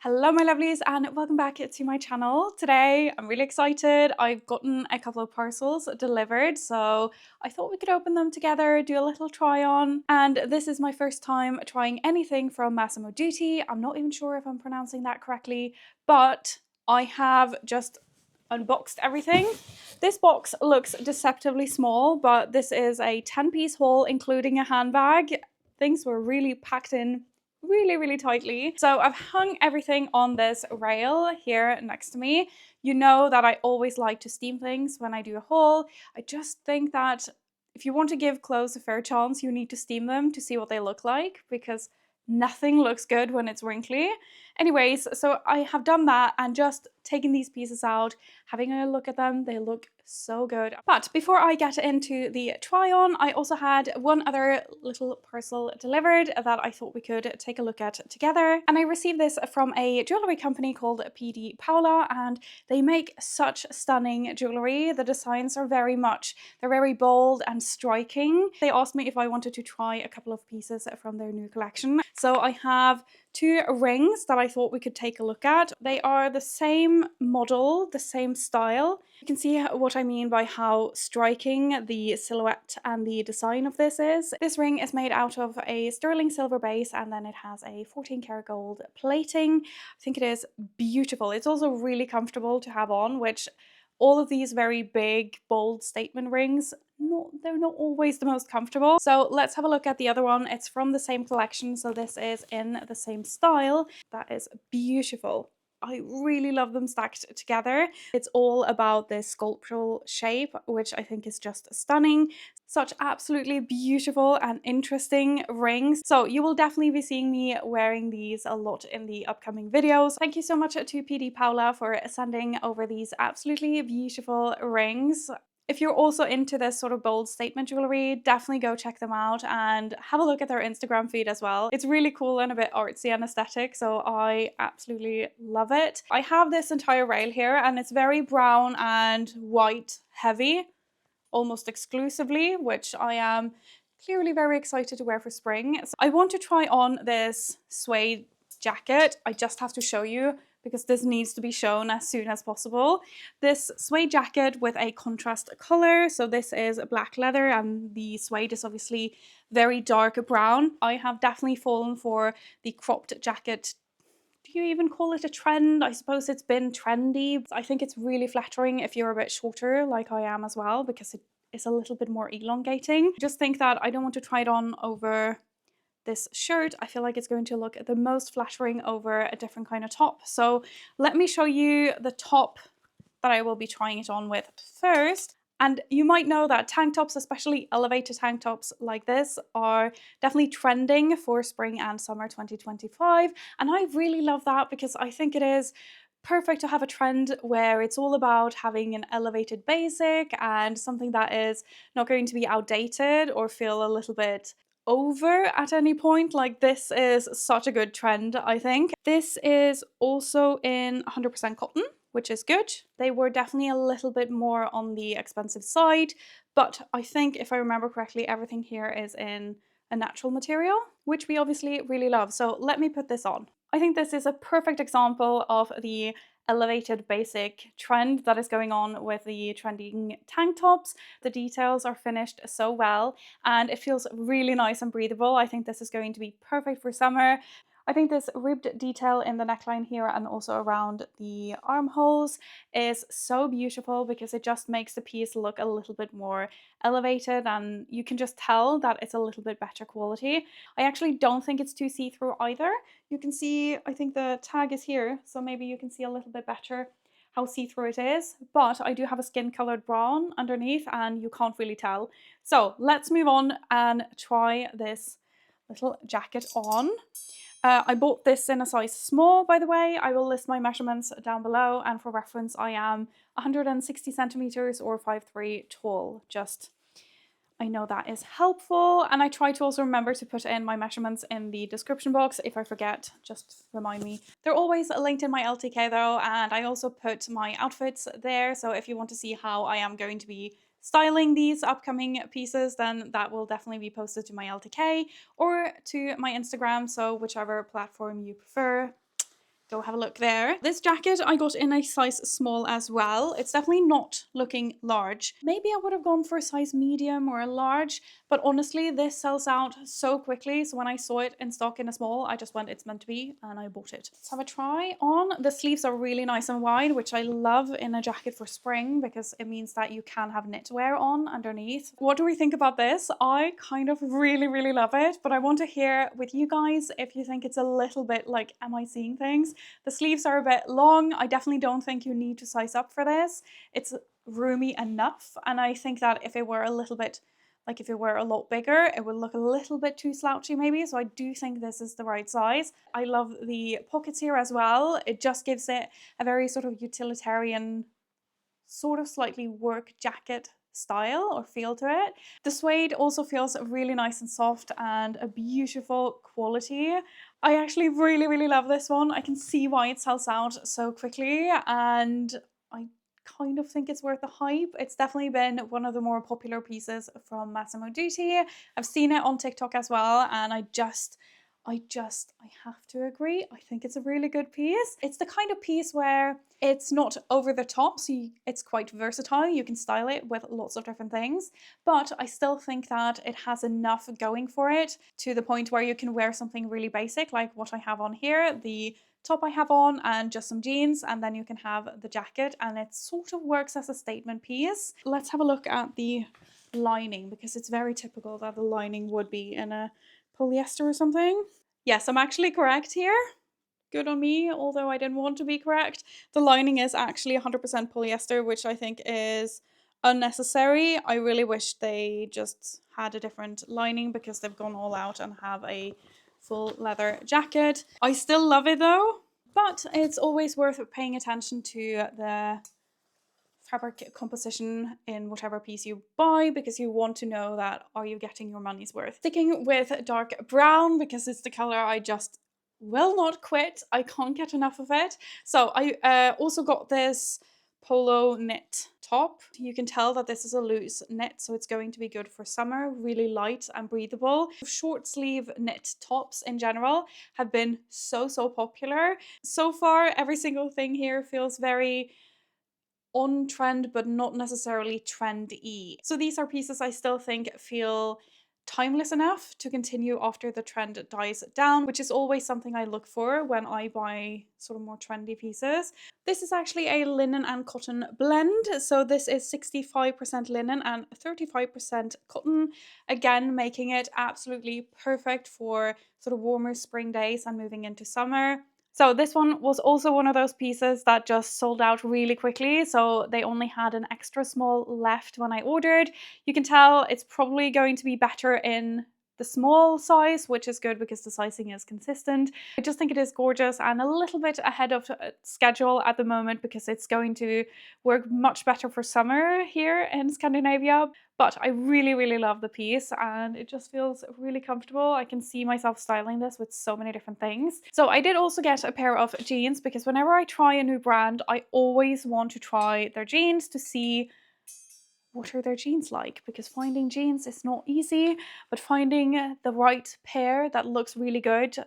Hello my lovelies and welcome back to my channel. Today I'm really excited. I've gotten a couple of parcels delivered, so I thought we could open them together, do a little try on. And this is my first time trying anything from Massimo Dutti. I'm not even sure if I'm pronouncing that correctly, but I have just unboxed everything. This box looks deceptively small, but this is a 10-piece haul including a handbag. Things were really packed in really tightly. So I've hung everything on this rail here next to me. You know that I always like to steam things when I do a haul. I just think that if you want to give clothes a fair chance, you need to steam them to see what they look like, because nothing looks good when it's wrinkly. Anyways, so I have done that and just taken these pieces out, having a look at them. They look so good. But before I get into the try on, I also had one other little parcel delivered that I thought we could take a look at together. And I received this from a jewelry company called Polo, and they make such stunning jewelry. The designs are they're very bold and striking. They asked me if I wanted to try a couple of pieces from their new collection. So I have two rings that I thought we could take a look at. They are the same model, the same style. You can see what I mean by how striking the silhouette and the design of this is. This ring is made out of a sterling silver base, and then it has a 14-karat gold plating. I think it is beautiful. It's also really comfortable to have on, which all of these very big, bold statement rings, they're not always the most comfortable. So let's have a look at the other one. It's from the same collection, so this is in the same style. That is beautiful. I really love them stacked together. It's all about this sculptural shape, which I think is just stunning. Such absolutely beautiful and interesting rings. So you will definitely be seeing me wearing these a lot in the upcoming videos. Thank you so much to PD Paula for sending over these absolutely beautiful rings. If you're also into this sort of bold statement jewelry, definitely go check them out and have a look at their Instagram feed as well. It's really cool and a bit artsy and aesthetic, so I absolutely love it. I have this entire rail here and it's very brown and white heavy, almost exclusively, which I am clearly very excited to wear for spring. So I want to try on this suede jacket. I just have to show you because this needs to be shown as soon as possible. This suede jacket with a contrast color. So this is black leather and the suede is obviously very dark brown. I have definitely fallen for the cropped jacket. Do you even call it a trend? I suppose it's been trendy. I think it's really flattering if you're a bit shorter like I am as well, because it is a little bit more elongating. Just think that I don't want to try it on over this shirt. I feel like it's going to look the most flattering over a different kind of top. So let me show you the top that I will be trying it on with first. And you might know that tank tops, especially elevated tank tops like this, are definitely trending for spring and summer 2025. And I really love that because I think it is perfect to have a trend where it's all about having an elevated basic and something that is not going to be outdated or feel a little bit over at any point. Like, this is such a good trend, I think. This is also in 100% cotton, which is good. They were definitely a little bit more on the expensive side, but I think if I remember correctly, everything here is in a natural material, which we obviously really love. So let me put this on. I think this is a perfect example of the elevated basic trend that is going on with the trending tank tops. The details are finished so well and it feels really nice and breathable. I think this is going to be perfect for summer. I think this ribbed detail in the neckline here and also around the armholes is so beautiful because it just makes the piece look a little bit more elevated, and you can just tell that it's a little bit better quality. I actually don't think it's too see-through either. You can see, I think the tag is here, so maybe you can see a little bit better how see-through it is, but I do have a skin-colored brown underneath and you can't really tell. So let's move on and try this little jacket on. I bought this in a size small, by the way. I will list my measurements down below, and for reference, I am 160 centimeters or 5'3" tall. Just, I know that is helpful, and I try to also remember to put in my measurements in the description box. If I forget, just remind me. They're always linked in my LTK though, and I also put my outfits there, so if you want to see how I am going to be styling these upcoming pieces, then that will definitely be posted to my LTK or to my Instagram, so whichever platform you prefer. Go have a look there. This jacket I got in a size small as well. It's definitely not looking large. Maybe I would have gone for a size medium or a large, but honestly, this sells out so quickly. So when I saw it in stock in a small, I just went, it's meant to be, and I bought it. Let's have a try on. The sleeves are really nice and wide, which I love in a jacket for spring because it means that you can have knitwear on underneath. What do we think about this? I kind of really love it, but I want to hear with you guys if you think it's a little bit like, am I seeing things? The sleeves are a bit long. I definitely don't think you need to size up for this. It's roomy enough, and I think that if it were a little bit, like if it were a lot bigger, it would look a little bit too slouchy maybe, so I do think this is the right size. I love the pockets here as well. It just gives it a very sort of utilitarian, sort of slightly work jacket style or feel to it. The suede also feels really nice and soft and a beautiful quality. I actually really love this one. I can see why it sells out so quickly, and I kind of think it's worth the hype. It's definitely been one of the more popular pieces from Massimo Dutti. I've seen it on TikTok as well, and I have to agree. I think it's a really good piece. It's the kind of piece where it's not over the top, so it's quite versatile. You can style it with lots of different things, but I still think that it has enough going for it to the point where you can wear something really basic like what I have on here, the top I have on and just some jeans, and then you can have the jacket and it sort of works as a statement piece. Let's have a look at the lining because it's very typical that the lining would be in a polyester or something. Yes, I'm actually correct here. Good on me, although I didn't want to be correct. The lining is actually 100% polyester, which I think is unnecessary. I really wish they just had a different lining because they've gone all out and have a full leather jacket. I still love it though, but it's always worth paying attention to the fabric composition in whatever piece you buy because you want to know that are you getting your money's worth. Sticking with dark brown because it's the color I just will not quit. I can't get enough of it. So I also got this polo knit top. You can tell that this is a loose knit, so it's going to be good for summer, really light and breathable. Short sleeve knit tops in general have been so popular. So far, every single thing here feels very on trend but not necessarily trendy. So these are pieces I still think feel timeless enough to continue after the trend dies down, which is always something I look for when I buy sort of more trendy pieces. This is actually a linen and cotton blend. So this is 65% linen and 35% cotton, again making it absolutely perfect for sort of warmer spring days and moving into summer. So this one was also one of those pieces that just sold out really quickly. So they only had an extra small left when I ordered. You can tell it's probably going to be better in the small size, which is good because the sizing is consistent. I just think it is gorgeous and a little bit ahead of schedule at the moment because it's going to work much better for summer here in Scandinavia. But I really love the piece and it just feels really comfortable. I can see myself styling this with so many different things. So I did also get a pair of jeans because whenever I try a new brand, I always want to try their jeans to see what are their jeans like, because finding jeans is not easy, but finding the right pair that looks really good,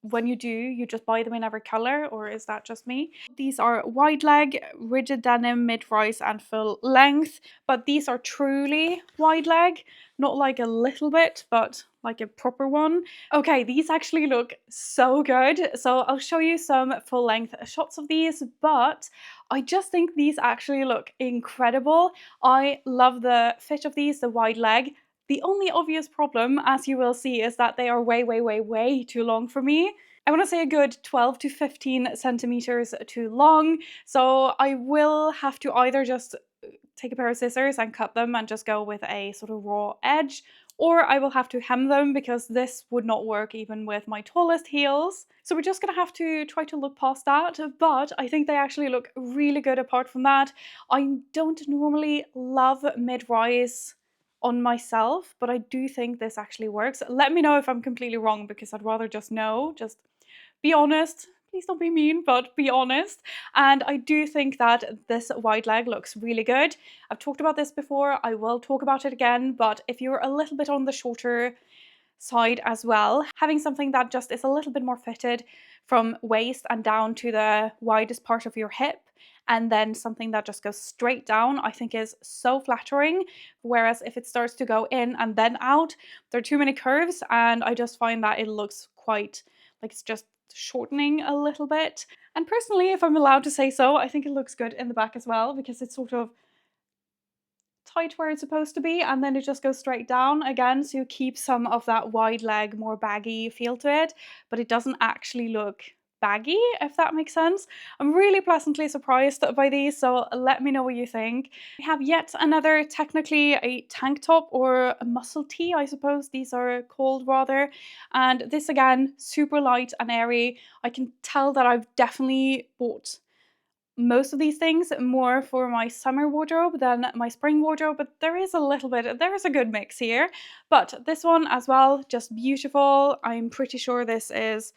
when you do, you just buy them in every color, or is that just me? These are wide leg, rigid denim, mid-rise and full length, but these are truly wide leg, not like a little bit, but like a proper one. Okay, these actually look so good. So I'll show you some full length shots of these, but I just think these actually look incredible. I love the fit of these, the wide leg. The only obvious problem, as you will see, is that they are way too long for me. I want to say a good 12 to 15 centimeters too long. So I will have to either just take a pair of scissors and cut them and just go with a sort of raw edge, or I will have to hem them because this would not work even with my tallest heels. So we're just gonna have to try to look past that, but I think they actually look really good apart from that. I don't normally love mid-rise on myself, but I do think this actually works. Let me know if I'm completely wrong because I'd rather just know, just be honest. Please don't be mean, but be honest. And I do think that this wide leg looks really good. I've talked about this before, I will talk about it again, but if you're a little bit on the shorter side as well. Having something that just is a little bit more fitted from waist and down to the widest part of your hip, and then something that just goes straight down, I think is so flattering. Whereas if it starts to go in and then out, there are too many curves, and I just find that it looks quite like it's just shortening a little bit. And personally, if I'm allowed to say so, I think it looks good in the back as well, because it's sort of tight where it's supposed to be, and then it just goes straight down again, so you keep some of that wide leg, more baggy feel to it, but it doesn't actually look baggy, if that makes sense. I'm really pleasantly surprised by these, so let me know what you think. We have yet another, technically a tank top or a muscle tee, I suppose these are called rather, and this again, super light and airy. I can tell that I've definitely bought most of these things more for my summer wardrobe than my spring wardrobe, but there is a good mix here. But this one as well, just beautiful. I'm pretty sure this is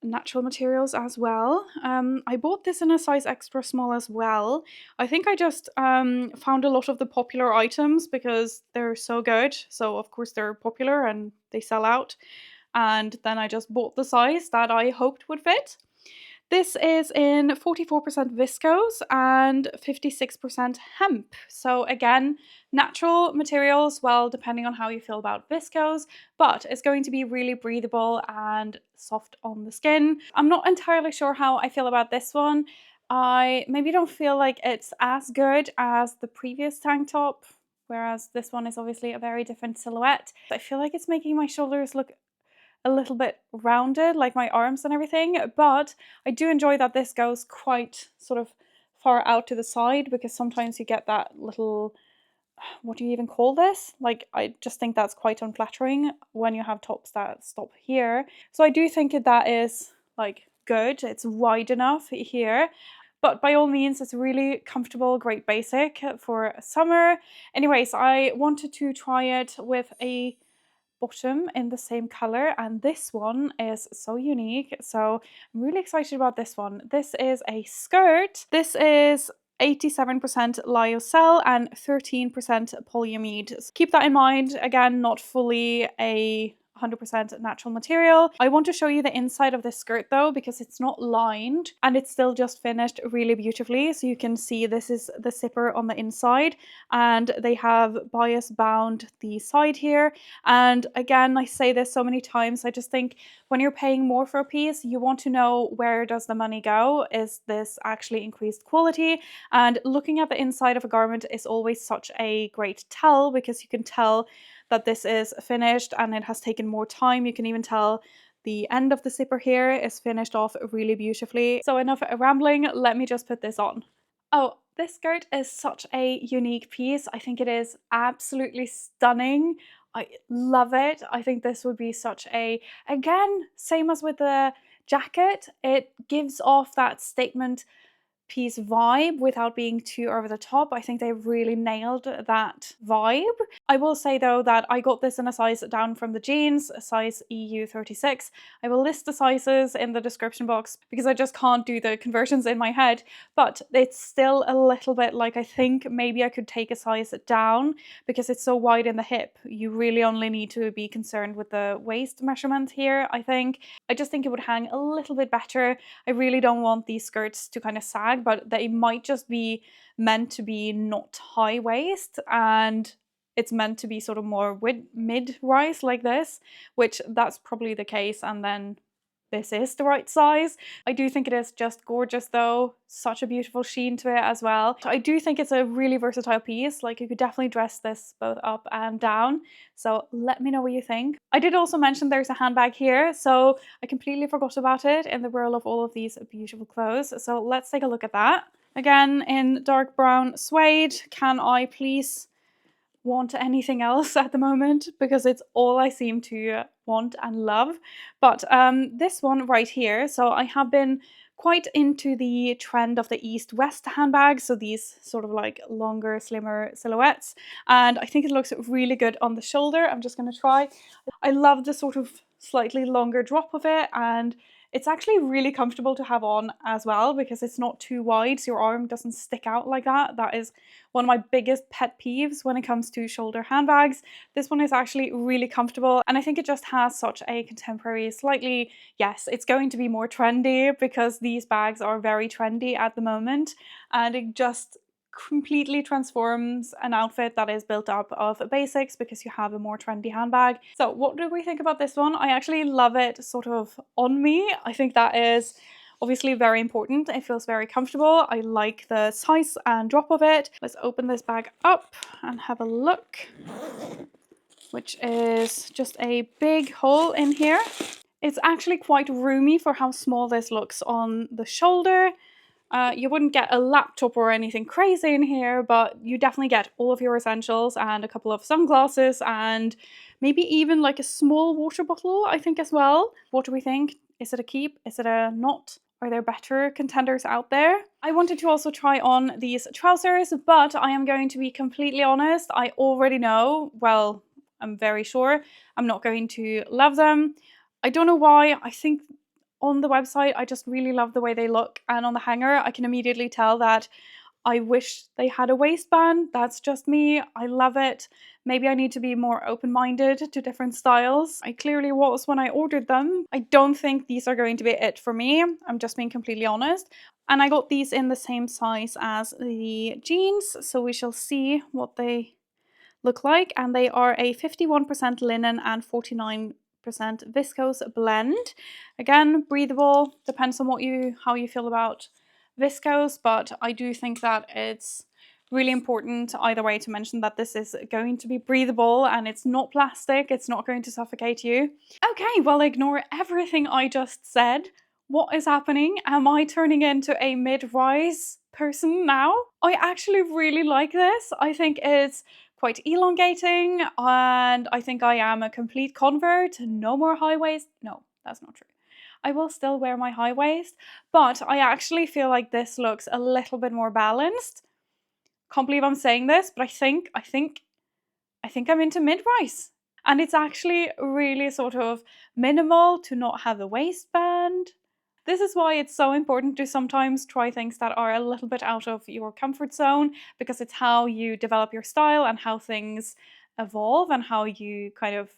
natural materials as well. I bought this in a size extra small as well. I think I just found a lot of the popular items because they're so good. So of course they're popular and they sell out. And then I just bought the size that I hoped would fit. This is in 44% viscose and 56% hemp. So again, natural materials, well, depending on how you feel about viscose, but it's going to be really breathable and soft on the skin. I'm not entirely sure how I feel about this one. I maybe don't feel like it's as good as the previous tank top, whereas this one is obviously a very different silhouette. I feel like it's making my shoulders look a little bit rounded, like my arms and everything, but I do enjoy that this goes quite sort of far out to the side, because sometimes you get that little, what do you even call this? Like, I just think that's quite unflattering when you have tops that stop here. So I do think that is like good. It's wide enough here. But by all means, it's really comfortable, great basic for summer. Anyways, I wanted to try it with a bottom in the same color, and this one is so unique, so I'm really excited about this one. This is a skirt. This is 87% lyocell and 13% polyamide. So keep that in mind. Again, not fully a 100% natural material. I want to show you the inside of this skirt though, because it's not lined and it's still just finished really beautifully. So you can see this is the zipper on the inside, and they have bias bound the side here. And again, I say this so many times, I just think when you're paying more for a piece, you want to know, where does the money go? Is this actually increased quality? And looking at the inside of a garment is always such a great tell, because you can tell that this is finished and it has taken more time. You can even tell the end of the zipper here is finished off really beautifully. So enough rambling, let me just put this on. Oh, this skirt is such a unique piece. I think it is absolutely stunning. I love it. I think this would be such a, again, same as with the jacket, it gives off that statement piece vibe without being too over the top. I think they really nailed that vibe. I will say though that I got this in a size down from the jeans, a size EU 36. I will list the sizes in the description box because I just can't do the conversions in my head, but it's still a little bit like, I think maybe I could take a size down because it's so wide in the hip. You really only need to be concerned with the waist measurement here, I think. I just think it would hang a little bit better. I really don't want these skirts to kind of sag, but they might just be meant to be not high waist, and it's meant to be sort of more mid-rise like this, which that's probably the case, and then this is the right size. I do think it is just gorgeous though, such a beautiful sheen to it as well. I do think it's a really versatile piece, like you could definitely dress this both up and down, so let me know what you think. I did also mention there's a handbag here, so I completely forgot about it in the whirl of all of these beautiful clothes, so let's take a look at that. Again, in dark brown suede. Can I please want anything else at the moment, because it's all I seem to want and love. But this one right here, so I have been quite into the trend of the east-west handbags, so these sort of like longer, slimmer silhouettes, and I think it looks really good on the shoulder. I'm just going to try. I love the sort of slightly longer drop of it, and It's actually really comfortable to have on as well because it's not too wide, so your arm doesn't stick out like that. That is one of my biggest pet peeves when it comes to shoulder handbags. This one is actually really comfortable, and I think it just has such a contemporary, slightly, yes, it's going to be more trendy because these bags are very trendy at the moment, and it just completely transforms an outfit that is built up of basics because you have a more trendy handbag. So what do we think about this one? I actually love it sort of on me. I think that is obviously very important. It feels very comfortable. I like the size and drop of it. Let's open this bag up and have a look, which is just a big hole in here. It's actually quite roomy for how small this looks on the shoulder. You wouldn't get a laptop or anything crazy in here, but you definitely get all of your essentials and a couple of sunglasses and maybe even like a small water bottle, I think, as well. What do we think? Is it a keep? Is it a not? Are there better contenders out there? I wanted to also try on these trousers, but I am going to be completely honest. I already know, well, I'm very sure I'm not going to love them. I don't know why. I think on the website, I just really love the way they look, and on the hanger, I can immediately tell that I wish they had a waistband. That's just me. I love it. Maybe I need to be more open-minded to different styles. I clearly was when I ordered them. I don't think these are going to be it for me. I'm just being completely honest. And I got these in the same size as the jeans, so we shall see what they look like. And they are a 51% linen and 49% viscose blend. Again, breathable, depends on how you feel about viscose, but I do think that it's really important either way to mention that this is going to be breathable and it's not plastic, it's not going to suffocate you. Okay, well, ignore everything I just said. What is happening? Am I turning into a mid-rise person now? I actually really like this. I think it's quite elongating, and I think I am a complete convert. No more high waist. No, that's not true. I will still wear my high waist, but I actually feel like this looks a little bit more balanced. Can't believe I'm saying this, but I think I'm into mid-rise. And it's actually really sort of minimal to not have the waistband. This is why it's so important to sometimes try things that are a little bit out of your comfort zone, because it's how you develop your style and how things evolve and how you kind of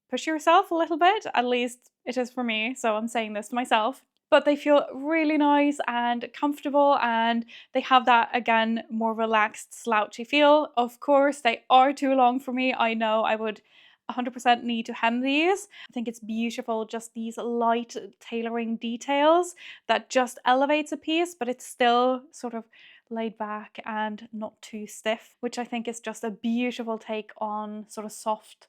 push yourself a little bit. At least it is for me, so I'm saying this to myself. But they feel really nice and comfortable, and they have that, again, more relaxed, slouchy feel. Of course, they are too long for me. I know I would 100% need to hem these. I think it's beautiful, just these light tailoring details that just elevates a piece, but it's still sort of laid back and not too stiff, which I think is just a beautiful take on sort of soft,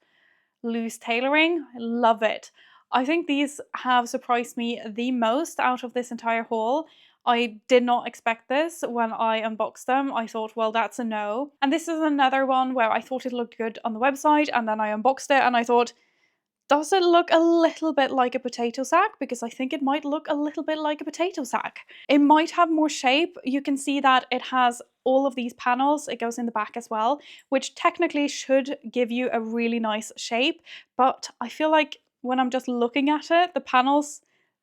loose tailoring. I love it. I think these have surprised me the most out of this entire haul. I did not expect this when I unboxed them. I thought, well, that's a no. And this is another one where I thought it looked good on the website, and then I unboxed it and I thought, does it look a little bit like a potato sack? Because I think it might look a little bit like a potato sack. It might have more shape. You can see that it has all of these panels. It goes in the back as well, which technically should give you a really nice shape. But I feel like when I'm just looking at it, the panels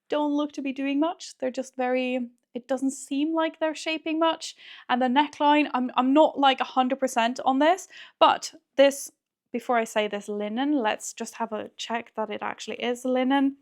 don't look to be doing much. They're just very, it doesn't seem like they're shaping much. And the neckline, I'm not like 100% on this, but this, before I say this linen, let's just have a check that it actually is linen.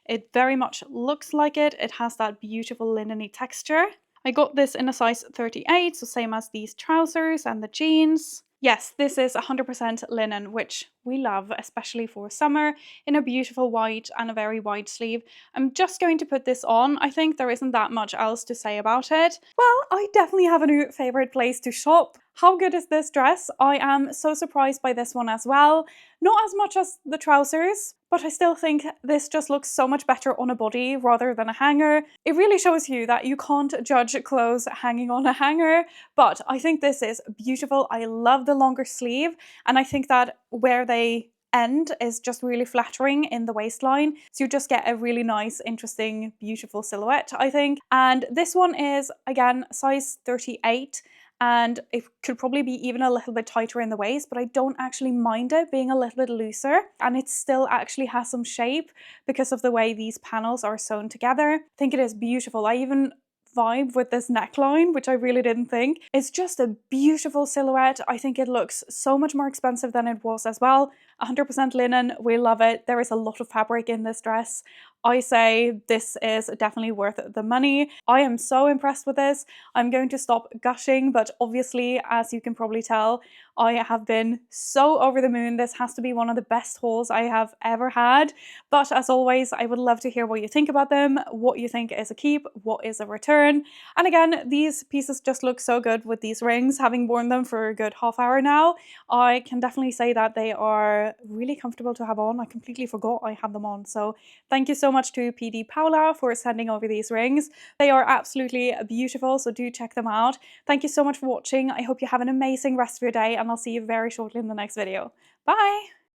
It very much looks like it. It has that beautiful linen-y texture. I got this in a size 38, so same as these trousers and the jeans. Yes, this is 100% linen, which we love, especially for summer, in a beautiful white and a very wide sleeve. I'm just going to put this on. I think there isn't that much else to say about it. Well, I definitely have a new favorite place to shop. How good is this dress? I am so surprised by this one as well. Not as much as the trousers, but I still think this just looks so much better on a body rather than a hanger. It really shows you that you can't judge clothes hanging on a hanger, but I think this is beautiful. I love the longer sleeve, and I think that where they end is just really flattering in the waistline, so you just get a really nice, interesting, beautiful silhouette, I think. And this one is, again, size 38, and it could probably be even a little bit tighter in the waist, but I don't actually mind it being a little bit looser, and it still actually has some shape because of the way these panels are sewn together. I think it is beautiful. I even vibe with this neckline, which I really didn't think. It's just a beautiful silhouette. I think it looks so much more expensive than it was as well. 100% linen, we love it. There is a lot of fabric in this dress. I say this is definitely worth the money. I am so impressed with this. I'm going to stop gushing, but obviously, as you can probably tell, I have been so over the moon. This has to be one of the best hauls I have ever had. But as always, I would love to hear what you think about them, what you think is a keep, what is a return. And again, these pieces just look so good with these rings. Having worn them for a good half hour now, I can definitely say that they are really comfortable to have on. I completely forgot I had them on. So thank you so much to PD Paula for sending over these rings. They are absolutely beautiful, so do check them out. Thank you so much for watching. I hope you have an amazing rest of your day, and I'll see you very shortly in the next video. Bye!